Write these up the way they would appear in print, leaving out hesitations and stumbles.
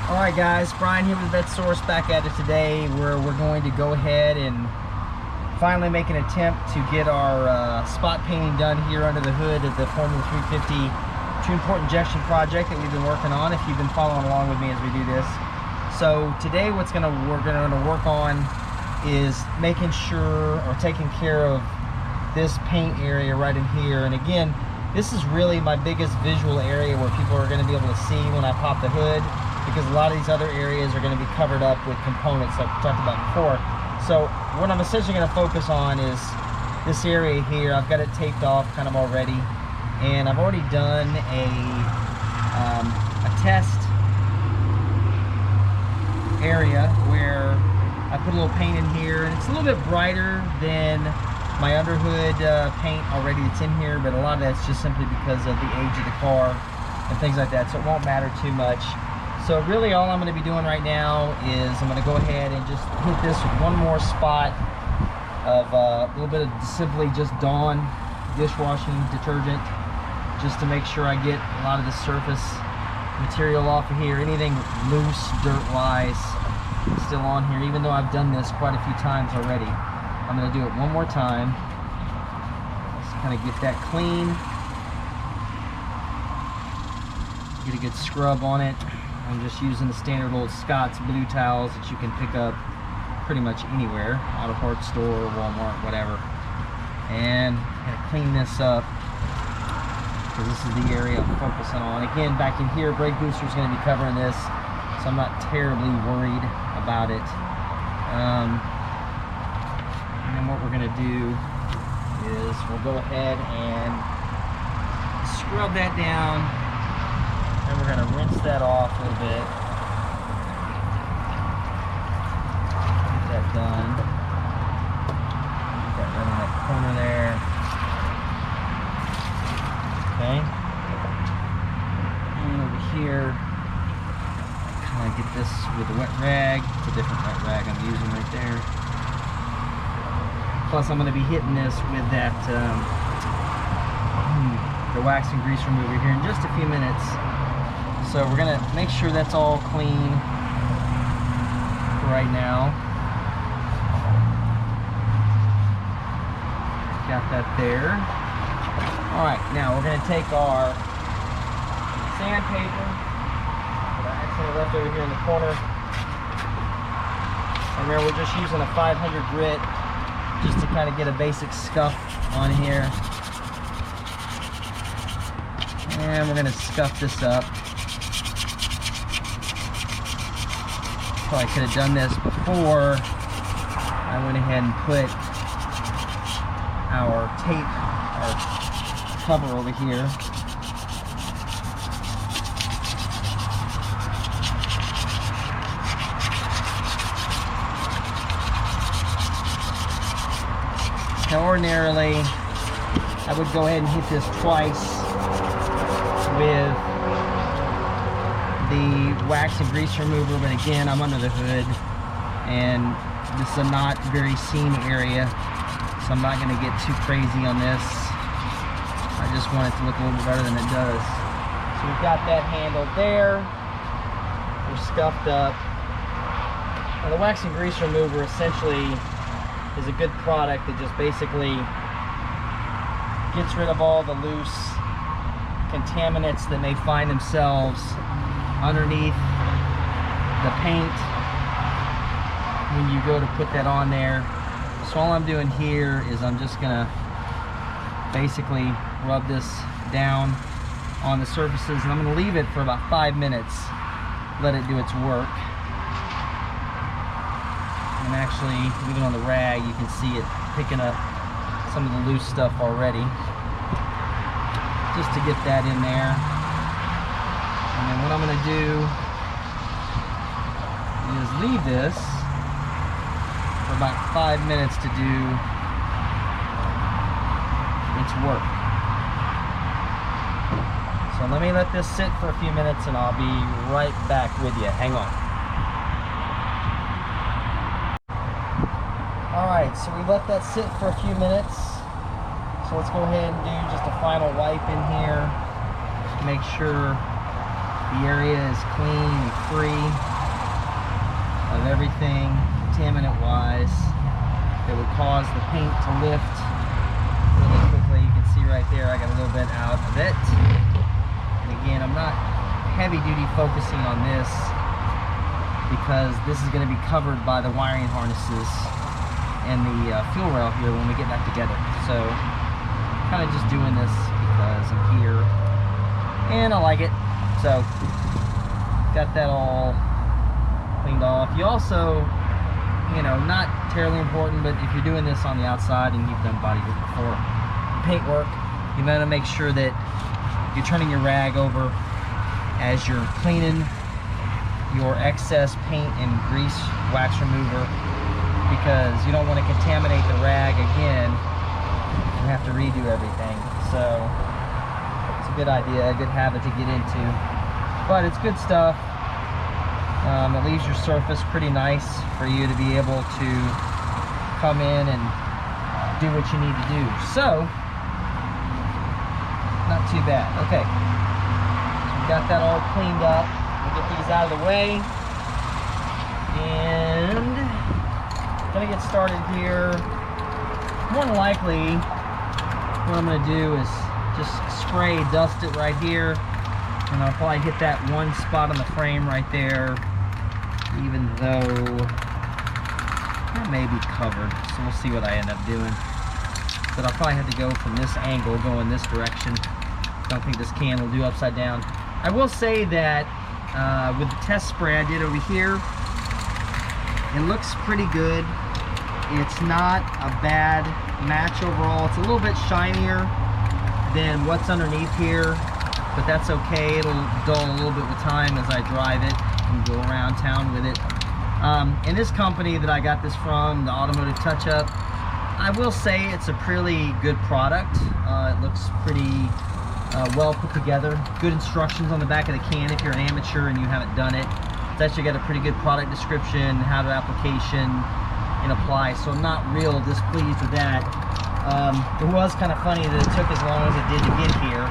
Alright guys, Brian here with VetteSource, back at it today, where we're going to go ahead and finally make an attempt to get our spot painting done here under the hood of the Formula 350 tune port injection project that we've been working on, if you've been following along with me as we do this. So today we're going to work on is making sure, or taking care of this paint area right in here. And again, this is really my biggest visual area where people are going to be able to see when I pop the hood, because a lot of these other areas are going to be covered up with components like we talked about before. So what I'm essentially going to focus on is this area here. I've got it taped off kind of already, and I've already done a test area where I put a little paint in here, and it's a little bit brighter than my underhood paint already that's in here, but a lot of that's just simply because of the age of the car and things like that, so it won't matter too much. So really all I'm going to be doing right now is I'm going to go ahead and just hit this with one more spot of a little bit of simply just Dawn dishwashing detergent, just to make sure I get a lot of the surface material off of here. Anything loose, dirt-wise, still on here, even though I've done this quite a few times already. I'm going to do it one more time. Just kind of get that clean. Get a good scrub on it. I'm just using the standard old Scott's blue towels that you can pick up pretty much anywhere, auto parts store, Walmart, whatever. And I'm gonna clean this up because this is the area I'm focusing on. Again, back in here, brake booster is going to be covering this, so I'm not terribly worried about it. And then what we're going to do is we'll go ahead and scrub that down. And we're going to rinse that off a little bit. Get that done. Get that right in that corner there. Okay. And over here, kind of get this with a wet rag. It's a different wet rag I'm using right there. Plus, I'm going to be hitting this with that the wax and grease remover here in just a few minutes. So we're going to make sure that's all clean for right now. Got that there. Alright, now we're going to take our sandpaper that I actually left over here in the corner. And there we're just using a 500 grit just to kind of get a basic scuff on here. And we're going to scuff this up. I could have done this before I went ahead and put our tape, our cover over here. Now ordinarily I would go ahead and hit this twice with the wax and grease remover, but again, I'm under the hood and this is a not very seam area, so I'm not going to get too crazy on this. I just want it to look a little bit better than it does. So we've got that handled there. We're scuffed up. Now, the wax and grease remover essentially is a good product that just basically gets rid of all the loose contaminants that may find themselves underneath the paint when you go to put that on there. So all I'm doing here is I'm just gonna basically rub this down on the surfaces, and I'm gonna leave it for about 5 minutes, let it do its work. And actually, even on the rag, you can see it picking up some of the loose stuff already, just to get that in there. And then what I'm going to do is leave this for about 5 minutes to do its work. So let me let this sit for a few minutes and I'll be right back with you. Hang on. Alright, so we let that sit for a few minutes. So let's go ahead and do just a final wipe in here. Make sure the area is clean and free of everything contaminant wise that would cause the paint to lift really quickly. You can see right there I got a little bit out of it. And again, I'm not heavy duty focusing on this because this is going to be covered by the wiring harnesses and the fuel rail here when we get back together. So kind of just doing this because I'm here and I like it. So got that all cleaned off. You also, you know, not terribly important, but if you're doing this on the outside and you've done body work before, paint work, you want to make sure that you're turning your rag over as you're cleaning your excess paint and grease wax remover, because you don't want to contaminate the rag again and have to redo everything. So it's a good idea, a good habit to get into, but it's good stuff. It leaves your surface pretty nice for you to be able to come in and do what you need to do. So not too bad. Okay, so we got that all cleaned up. We'll get these out of the way and gonna get started here. More than likely what I'm gonna do is just spray dust it right here, and I'll probably hit that one spot on the frame right there, even though that may be covered, so we'll see what I end up doing. But I'll probably have to go from this angle, go in this direction. Don't think this can will do upside down. I will say that with the test spray I did over here, it looks pretty good. It's not a bad match overall. It's a little bit shinier than what's underneath here, but that's okay. It'll dull a little bit with time as I drive it and go around town with it. And this company that I got this from, the Automotive Touch-Up, I will say it's a pretty good product. It looks pretty well put together. Good instructions on the back of the can if you're an amateur and you haven't done it. It's actually got a pretty good product description, how to application and apply, so I'm not real displeased with that. It was kind of funny that it took as long as it did to get here,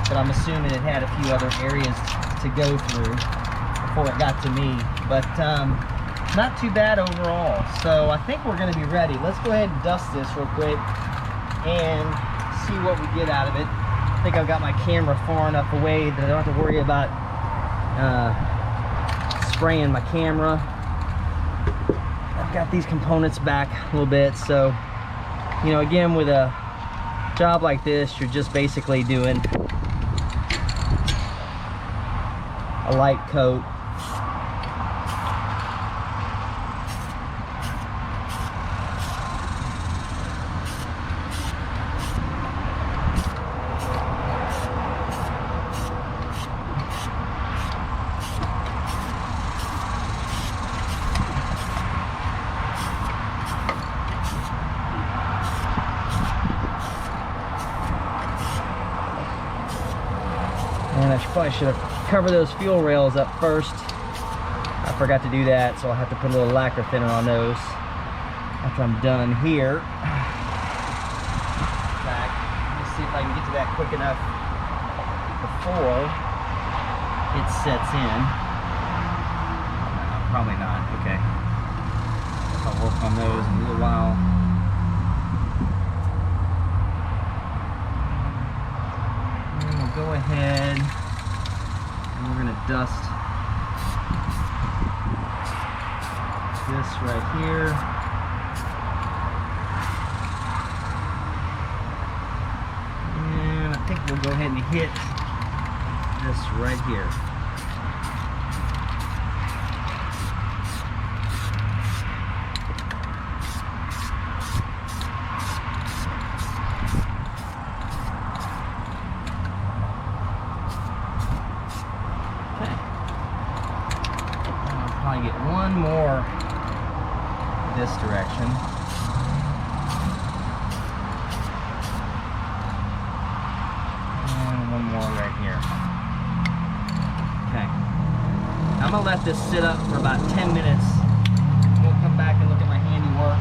but I'm assuming it had a few other areas to go through before it got to me. But not too bad overall. So I think we're going to be ready. Let's go ahead and dust this real quick and see what we get out of it. I think I've got my camera far enough away that I don't have to worry about spraying my camera. I've got these components back a little bit, so you know, again, with a job like this, you're just basically doing a light coat. And I probably should have covered those fuel rails up first. I forgot to do that, so I'll have to put a little lacquer thinner on those after I'm done here. Back. Let me see if I can get to that quick enough before it sets in. Probably not. Okay. I'll work on those in a little while. Go ahead and we're going to dust this right here. And I think we'll go ahead and hit this right here. Get one more this direction. And one more right here. Okay. I'm gonna let this sit up for about 10 minutes. We'll come back and look at my handiwork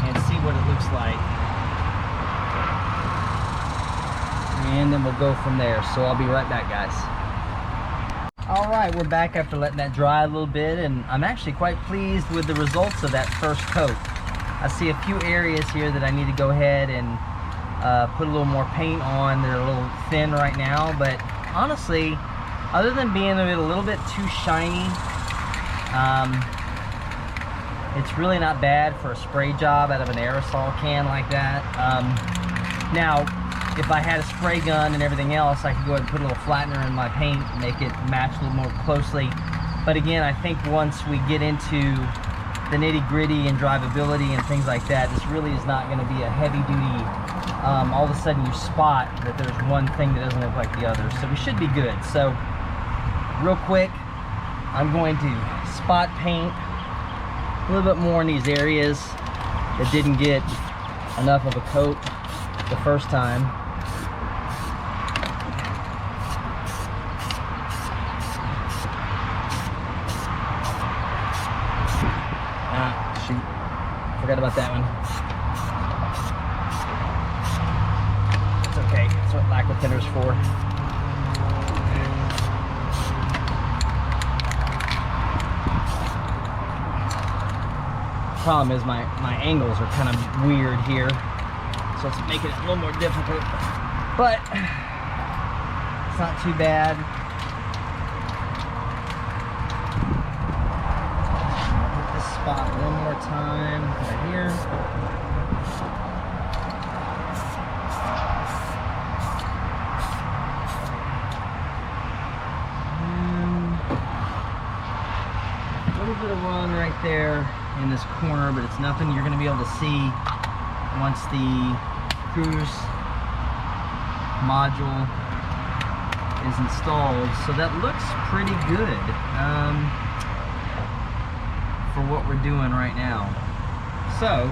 and see what it looks like. And then we'll go from there. So I'll be right back, guys. All right, we're back after letting that dry a little bit, and I'm actually quite pleased with the results of that first coat. I see a few areas here that I need to go ahead and put a little more paint on. They're a little thin right now, but honestly, other than being a little bit too shiny, it's really not bad for a spray job out of an aerosol can like that. Now, if I had a spray gun and everything else, I could go ahead and put a little flattener in my paint and make it match a little more closely. But again, I think once we get into the nitty-gritty and drivability and things like that, this really is not going to be a heavy-duty, all of a sudden you spot that there's one thing that doesn't look like the other. So we should be good. So real quick, I'm going to spot paint a little bit more in these areas that didn't get enough of a coat the first time. Shoot, forgot about that one. It's okay, that's what lacquer thinner's for. Problem is my angles are kind of weird here, so it's making it a little more difficult, but it's not too bad. Hit this spot one more time right here. And a little bit of run right there in this corner, but it's nothing you're going to be able to see once the cruise module is installed. So that looks pretty good for what we're doing right now. So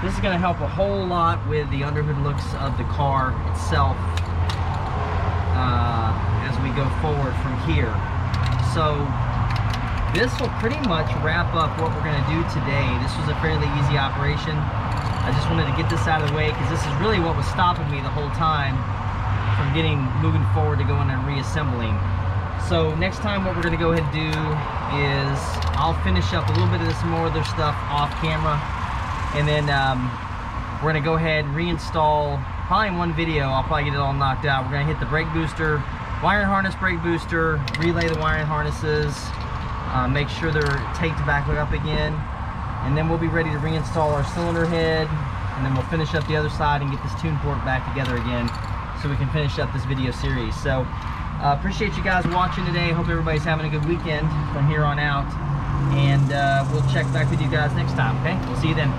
this is going to help a whole lot with the underhood looks of the car itself as we go forward from here. So this will pretty much wrap up what we're going to do today. This was a fairly easy operation. I just wanted to get this out of the way because this is really what was stopping me the whole time from moving forward to going and reassembling. So next time what we're going to go ahead and do is I'll finish up a little bit of this more other stuff off camera, and then we're going to go ahead and reinstall, probably in one video I'll probably get it all knocked out. We're going to hit the brake booster, wiring harness brake booster, relay the wiring harnesses, make sure they're taped back up again, and then we'll be ready to reinstall our cylinder head, and then we'll finish up the other side and get this tune port back together again so we can finish up this video series. So appreciate you guys watching today. Hope everybody's having a good weekend from here on out, and we'll check back with you guys next time. Okay, we'll see you then.